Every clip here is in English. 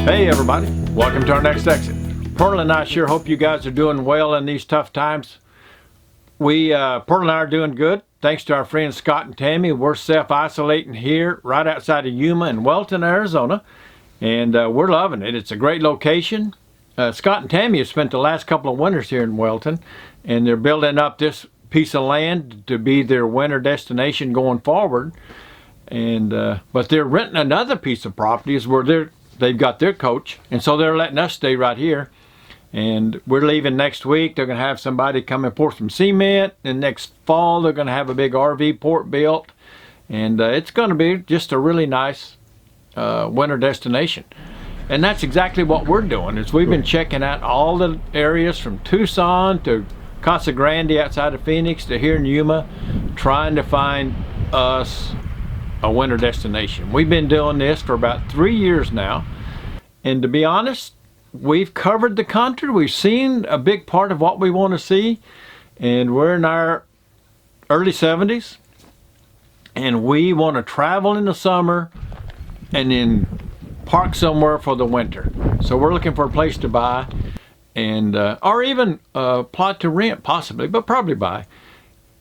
Hey everybody, welcome to our next exit. Pearl and I sure hope you guys are doing well in these tough times. Pearl and I are doing good. Thanks to our friends Scott and Tammy. We're self-isolating here right outside of Yuma in Welton, Arizona. And we're loving it. It's a great location. Scott and Tammy have spent the last couple of winters here in Welton. And they're building up this piece of land to be their winter destination going forward. And but they're renting another piece of properties where they've got their coach, and so they're letting us stay right here. And we're leaving next week. They're going to have somebody come and pour some cement, and next fall they're going to have a big RV port built, and it's going to be just a really nice winter destination. And that's exactly what we're doing. Is we've been checking out all the areas from Tucson to Casa Grande outside of Phoenix to here in Yuma, trying to find us a winter destination. We've been doing this for about 3 years now, and to be honest, we've covered the country. We've seen a big part of what we want to see, and we're in our early 70s, and we want to travel in the summer and then park somewhere for the winter. So we're looking for a place to buy, and or even a plot to rent possibly, but probably buy.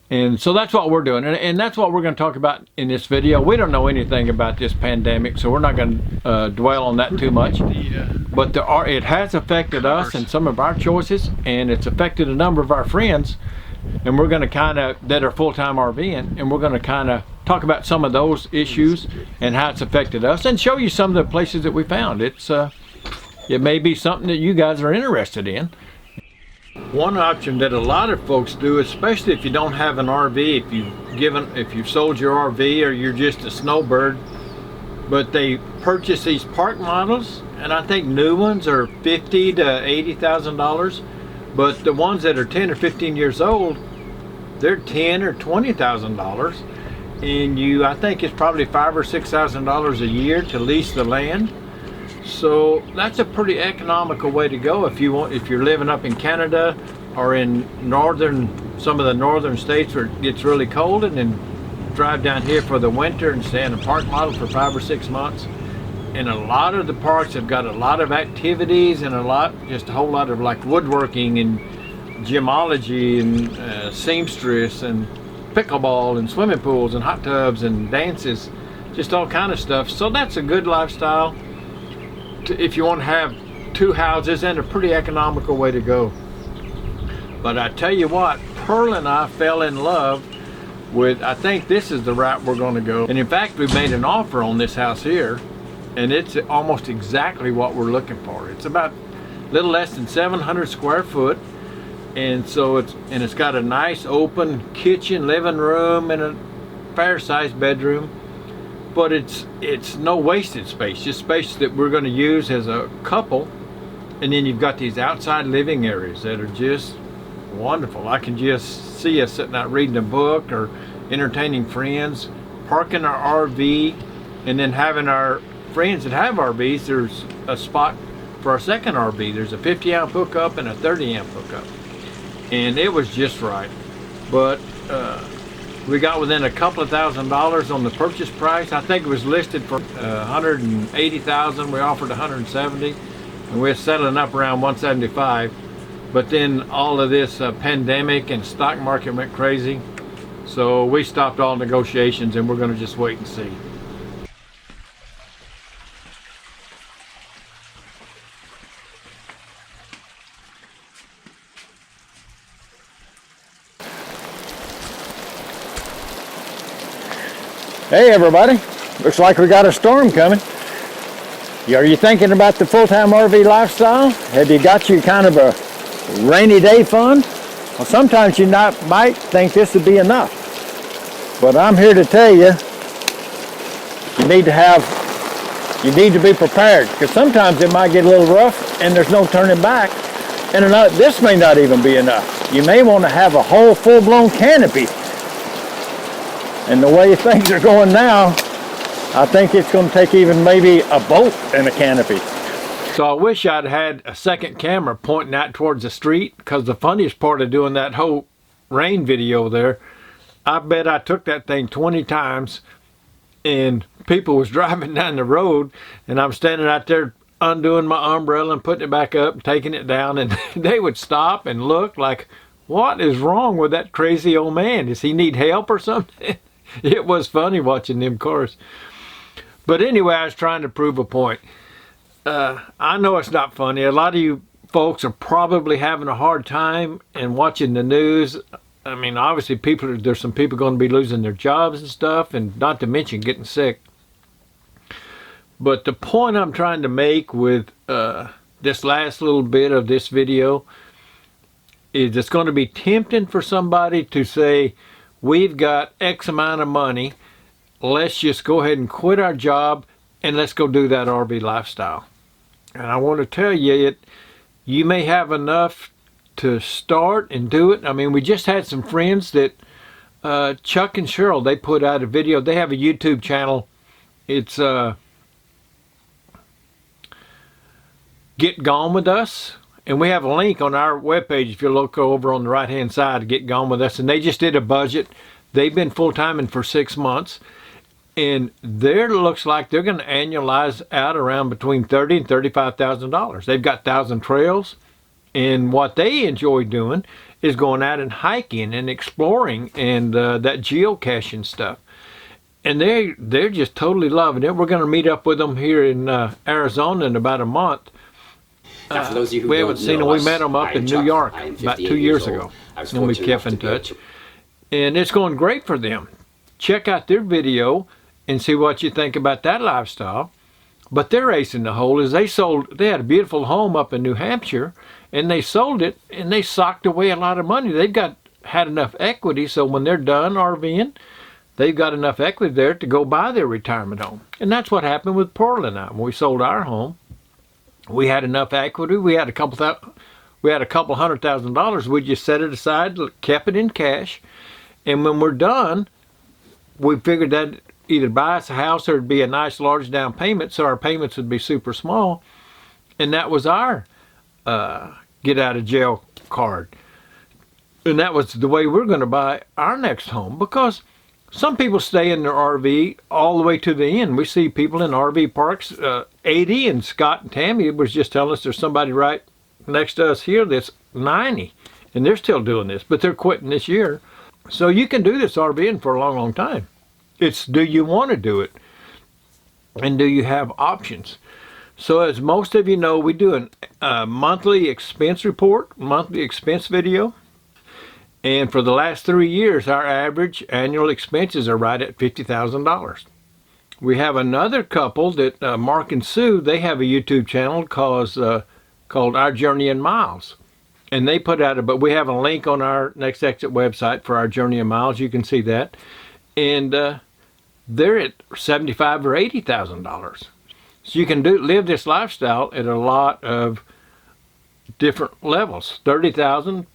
And so that's what we're doing, and that's what we're going to talk about in this video. We don't know anything about this pandemic, so we're not going to dwell on that too much. But it has affected us and some of our choices, and it's affected a number of our friends. And we're going to kind of, that are full-time RVing, and we're going to kind of talk about some of those issues and how it's affected us, and show you some of the places that we found. It may be something that you guys are interested in. One option that a lot of folks do, especially if you don't have an RV, if you've sold your RV or you're just a snowbird, but they purchase these park models, and I think new ones are $50,000 to $80,000, but the ones that are 10 or 15 years old, they're $10,000 or $20,000, and I think it's probably $5,000 or $6,000 a year to lease the land. So that's a pretty economical way to go if you're living up in Canada or in some of the northern states where it gets really cold, and then drive down here for the winter and stay in a park model for 5 or 6 months. And a lot of the parks have got a lot of activities and just a whole lot of like woodworking and gemology and seamstress and pickleball and swimming pools and hot tubs and dances, just all kind of stuff. So that's a good lifestyle if you want to have two houses, and a pretty economical way to go. But I tell you what, Pearl and I fell in love with, I think this is the route we're going to go. And in fact, we've made an offer on this house here, and it's almost exactly what we're looking for. It's about a little less than 700 square foot, and so it's got a nice open kitchen, living room, and a fair-sized bedroom. But it's no wasted space, just space that we're going to use as a couple. And then you've got these outside living areas that are just wonderful. I can just see us sitting out reading a book or entertaining friends, parking our RV, and then having our friends that have RVs, there's a spot for our second RV. There's a 50-amp hookup and a 30-amp hookup. And it was just right. But we got within a couple of $1,000s on the purchase price. I think it was listed for $180,000. We offered $170,000, and we're settling up around $175,000. But then all of this pandemic and stock market went crazy, so we stopped all negotiations, and we're going to just wait and see. Hey everybody, looks like we got a storm coming. Are you thinking about the full-time RV lifestyle? Have you got you kind of a rainy day fund? Well, sometimes you might think this would be enough. But I'm here to tell you, you need to be prepared, because sometimes it might get a little rough and there's no turning back. And this may not even be enough. You may want to have a whole full-blown canopy. And the way things are going now, I think it's going to take even maybe a boat and a canopy. So I wish I'd had a second camera pointing out towards the street, because the funniest part of doing that whole rain video there, I bet I took that thing 20 times and people was driving down the road and I'm standing out there undoing my umbrella and putting it back up and taking it down, and they would stop and look like, what is wrong with that crazy old man? Does he need help or something? It was funny watching them cars. But anyway, I was trying to prove a point. I know it's not funny. A lot of you folks are probably having a hard time and watching the news. I mean, obviously there's some people going to be losing their jobs and stuff, and not to mention getting sick. But the point I'm trying to make with this last little bit of this video is it's going to be tempting for somebody to say, we've got X amount of money, let's just go ahead and quit our job and let's go do that RV lifestyle. And I want to tell you, you may have enough to start and do it. I mean, we just had some friends that, Chuck and Cheryl, they put out a video. They have a YouTube channel. It's Get Gone With Us. And we have a link on our webpage if you look over on the right hand side to Get Gone With Us. And they just did a budget. They've been full-timing for 6 months. And there looks like they're going to annualize out around between $30,000 and $35,000. They've got 1,000 trails. And what they enjoy doing is going out and hiking and exploring and that geocaching stuff. And they're just totally loving it. We're going to meet up with them here in Arizona in about a month. Now, for those of you who we haven't seen them. We met them up in New York about 2 years ago, and we kept in touch. And it's going great for them. Check out their video and see what you think about that lifestyle. But their ace in the hole is they had a beautiful home up in New Hampshire, and they sold it, and they socked away a lot of money. They've had enough equity, so when they're done RVing, they've got enough equity there to go buy their retirement home. And that's what happened with Pearl and I. When we sold our home, we had enough equity. We had a couple $100,000. We just set it aside, kept it in cash, and when we're done, we figured that either buy us a house or it'd be a nice large down payment, so our payments would be super small. And that was our get out of jail card. And that was the way we're going to buy our next home, because some people stay in their RV all the way to the end. We see people in RV parks. 80, and Scott and Tammy was just telling us there's somebody right next to us here that's 90, and they're still doing this, but they're quitting this year. So you can do this RVing for a long, long time. It's, do you want to do it? And do you have options? So as most of you know, we do a monthly expense report, monthly expense video. And for the last 3 years, our average annual expenses are right at $50,000. We have another couple that, Mark and Sue, they have a YouTube channel called Our Journey in Miles. And they put out but we have a link on our Next Exit website for Our Journey in Miles. You can see that. And they're at $75,000 or $80,000. So you can live this lifestyle at a lot of different levels. $30,000.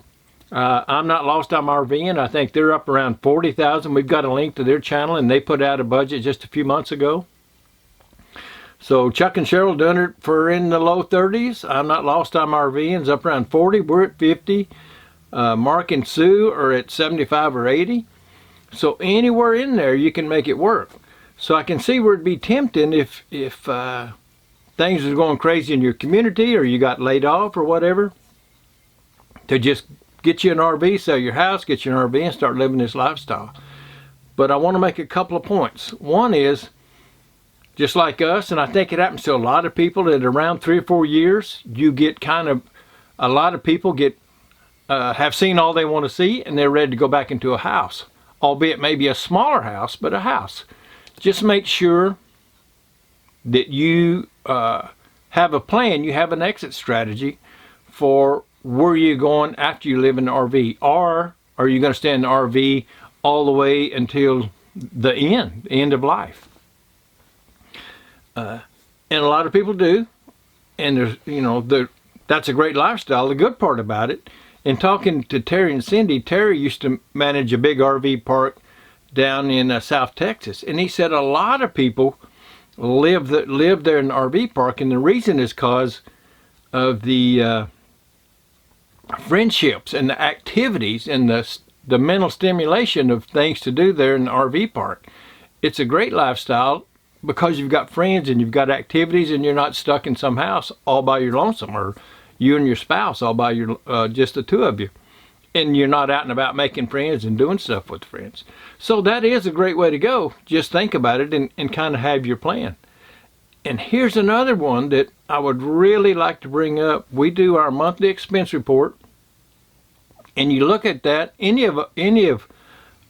I'm Not Lost, I'm RVing. I think they're up around $40,000. We've got a link to their channel, and they put out a budget just a few months ago. So Chuck and Cheryl doing it for in the low 30s. I'm Not Lost, I'm RVing is up around 40. We're at 50. Mark and Sue are at 75 or 80. So anywhere in there, you can make it work. So I can see where it'd be tempting if things are going crazy in your community, or you got laid off or whatever, to just get you an RV, sell your house, get you an RV, and start living this lifestyle. But I want to make a couple of points. One is, just like us, and I think it happens to a lot of people, that around 3 or 4 years, you get a lot of people have seen all they want to see, and they're ready to go back into a house, albeit maybe a smaller house, but a house. Just make sure that you have a plan, you have an exit strategy for where you're going after you live in the RV. Or are you going to stay in the RV all the way until the end of life? And a lot of people do. And there's, that's a great lifestyle. The good part about it, in talking to Terry and Cindy, Terry used to manage a big RV park down in South Texas. And he said a lot of people live there in the RV park. And the reason is because of the friendships and the activities and the mental stimulation of things to do there in the RV park. It's a great lifestyle, because you've got friends and you've got activities and you're not stuck in some house all by your lonesome, or you and your spouse all by your just the two of you, and you're not out and about making friends and doing stuff with friends. So that is a great way to go. Just think about it and kind of have your plan. And here's another one that I would really like to bring up. We do our monthly expense report, and you look at that. Any of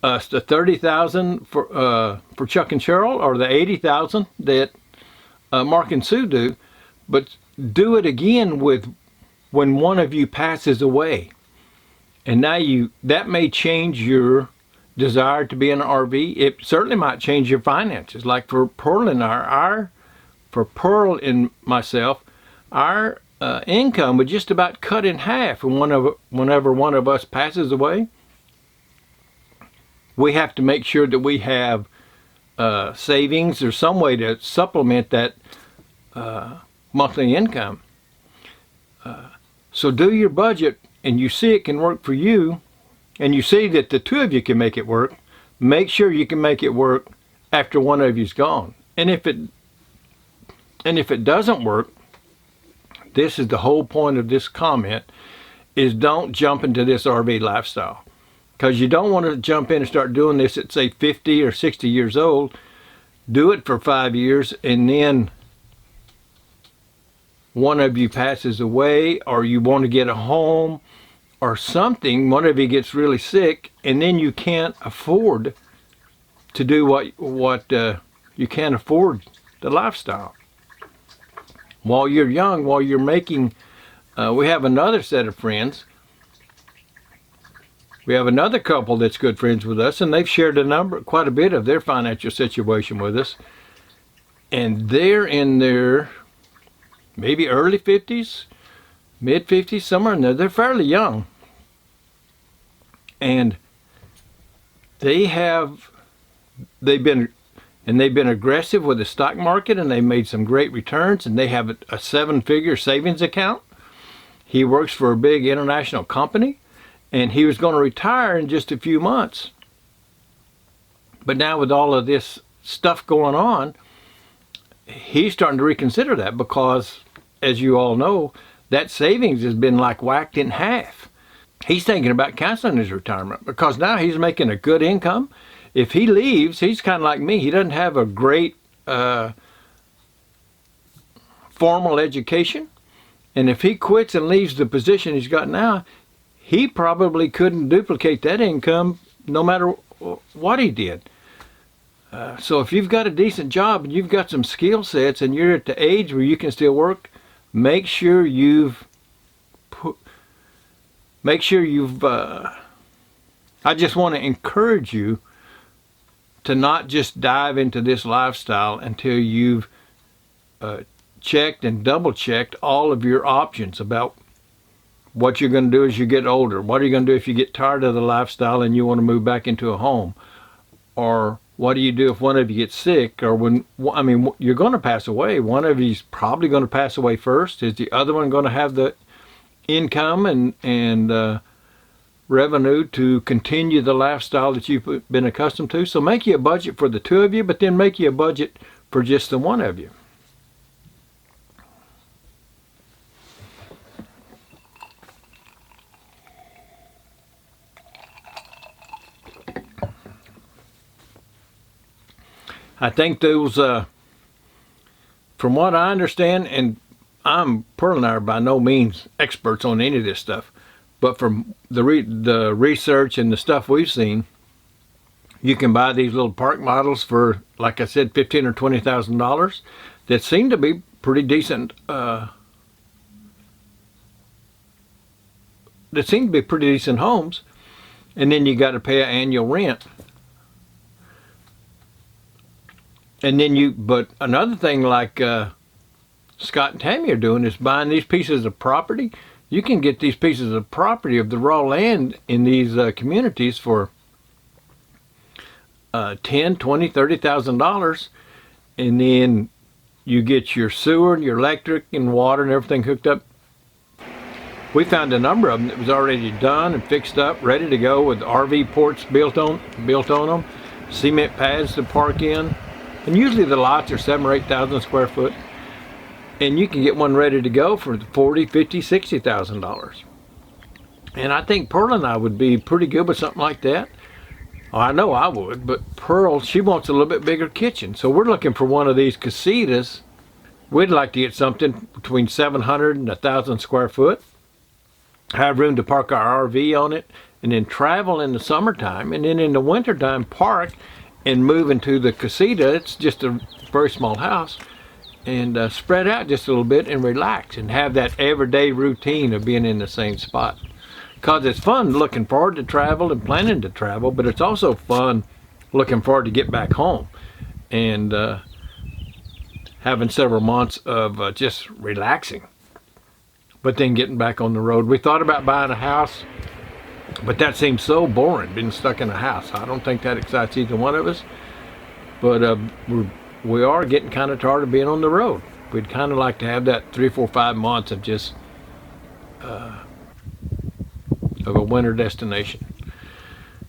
us, the $30,000 for Chuck and Cheryl, or the $80,000 that Mark and Sue do, but do it again with when one of you passes away, and now that may change your desire to be in an RV. It certainly might change your finances. Like for Pearl and for Pearl and myself, our income would just about cut in half. And whenever one of us passes away, we have to make sure that we have savings or some way to supplement that monthly income. So do your budget, and you see it can work for you, and you see that the two of you can make it work. Make sure you can make it work after one of you's gone. And if it doesn't work, this is the whole point of this comment, is don't jump into this RV lifestyle. Because you don't want to jump in and start doing this at, say, 50 or 60 years old. Do it for 5 years, and then one of you passes away, or you want to get a home or something, one of you gets really sick, and then you can't afford to do what you can't afford the lifestyle. While you're young, while you're making, we have another set of friends. We have another couple that's good friends with us, and they've shared quite a bit of their financial situation with us. And they're in their maybe early 50s, mid 50s, somewhere in there. They're fairly young. And they've been aggressive with the stock market, and they made some great returns, and they have a 7-figure savings account. He works for a big international company, and he was going to retire in just a few months. But now with all of this stuff going on, he's starting to reconsider that, because, as you all know, that savings has been like whacked in half. He's thinking about canceling his retirement, because now he's making a good income. If he leaves, he's kind of like me. He doesn't have a great formal education. And if he quits and leaves the position he's got now, he probably couldn't duplicate that income no matter what he did. So if you've got a decent job and you've got some skill sets and you're at the age where you can still work, make sure I just want to encourage you to not just dive into this lifestyle until you've checked and double checked all of your options about what you're going to do as you get older. What are you going to do if you get tired of the lifestyle and you want to move back into a home? Or what do you do if one of you gets sick? Or you're going to pass away. One of you's probably going to pass away first. Is the other one going to have the income and revenue to continue the lifestyle that you've been accustomed to? So make you a budget for the two of you, but then make you a budget for just the one of you. I think those, from what I understand, and Pearl and I are by no means experts on any of this stuff, but from the research and the stuff we've seen, you can buy these little park models for, like I said, $15,000 or $20,000 that seem to be pretty decent. That seem to be pretty decent homes, and then you got to pay an annual rent. And then but another thing like Scott and Tammy are doing is buying these pieces of property. You can get these pieces of property of the raw land in these communities for $10,000, $20,000, $30,000, and then you get your sewer and your electric and water and everything hooked up. We found a number of them that was already done and fixed up, ready to go, with RV ports built on them, cement pads to park in. And usually the lots are 7,000 or 8,000 square foot. And you can get one ready to go for $40,000, $50,000, $60,000. And I think Pearl and I would be pretty good with something like that. Oh, I know I would, but Pearl, she wants a little bit bigger kitchen. So we're looking for one of these casitas. We'd like to get something between 700 and 1,000 square foot. Have room to park our RV on it, and then travel in the summertime, and then in the wintertime park and move into the casita. It's just a very small house, and spread out just a little bit and relax and have that everyday routine of being in the same spot. Because it's fun looking forward to travel and planning to travel, but it's also fun looking forward to get back home and having several months of just relaxing, but then getting back on the road. We thought about buying a house, but that seems so boring, being stuck in a house. I don't think that excites either one of us, but we are getting kind of tired of being on the road. We'd kind of like to have that 3, 4, 5 months of just of a winter destination.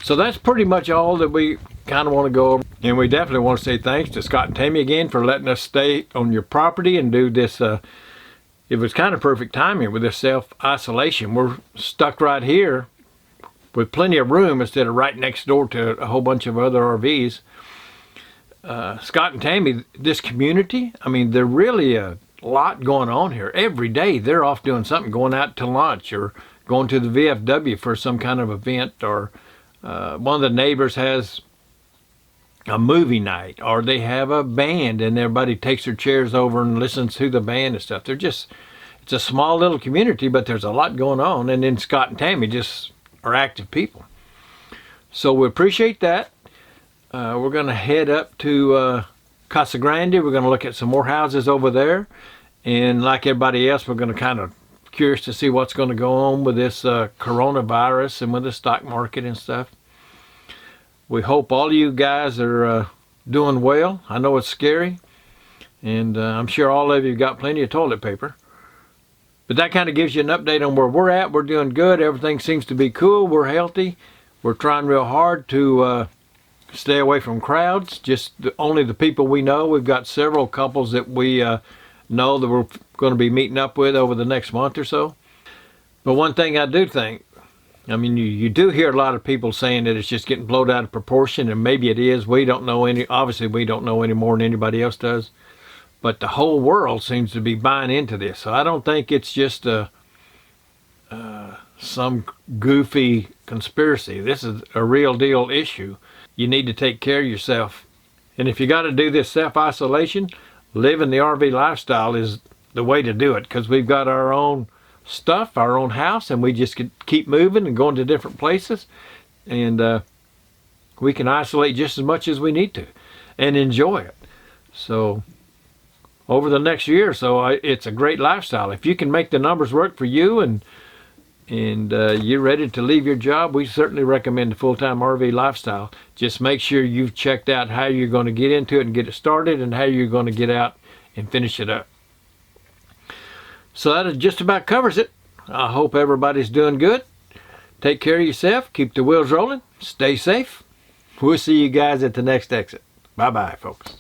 So that's pretty much all that we kind of want to go over. And we definitely want to say thanks to Scott and Tammy again for letting us stay on your property and do this. It was kind of perfect timing with this self-isolation. We're stuck right here with plenty of room instead of right next door to a whole bunch of other RVs. Scott and Tammy, this community, I mean, they're really a lot going on here. Every day they're off doing something, going out to lunch or going to the VFW for some kind of event, or one of the neighbors has a movie night, or they have a band and everybody takes their chairs over and listens to the band and stuff. It's a small little community, but there's a lot going on. And then Scott and Tammy just are active people. So we appreciate that. We're going to head up to Casa Grande. We're going to look at some more houses over there. And like everybody else, we're going to kind of curious to see what's going to go on with this coronavirus and with the stock market and stuff. We hope all of you guys are doing well. I know it's scary, and I'm sure all of you got plenty of toilet paper. But that kind of gives you an update on where we're at. We're doing good. Everything seems to be cool. We're healthy. We're trying real hard to stay away from crowds. Just only the people we know. We've got several couples that we know that we're going to be meeting up with over the next month or so. But one thing I do think, I mean, you do hear a lot of people saying that it's just getting blown out of proportion, and maybe it is. We don't know obviously we don't know any more than anybody else does. But the whole world seems to be buying into this. So I don't think it's just some goofy conspiracy. This is a real deal issue. You need to take care of yourself. And if you got to do this self-isolation, living the RV lifestyle is the way to do it, because we've got our own stuff, our own house, and we just could keep moving and going to different places, and we can isolate just as much as we need to and enjoy it. So over the next year or so, it's a great lifestyle. If you can make the numbers work for you and you're ready to leave your job, we certainly recommend the full-time RV lifestyle. Just make sure you've checked out how you're going to get into it and get it started, and how you're going to get out and finish it up. So that just about covers it. I hope everybody's doing good. Take care of yourself. Keep the wheels rolling. Stay safe. We'll see you guys at the next exit. Bye-bye, folks.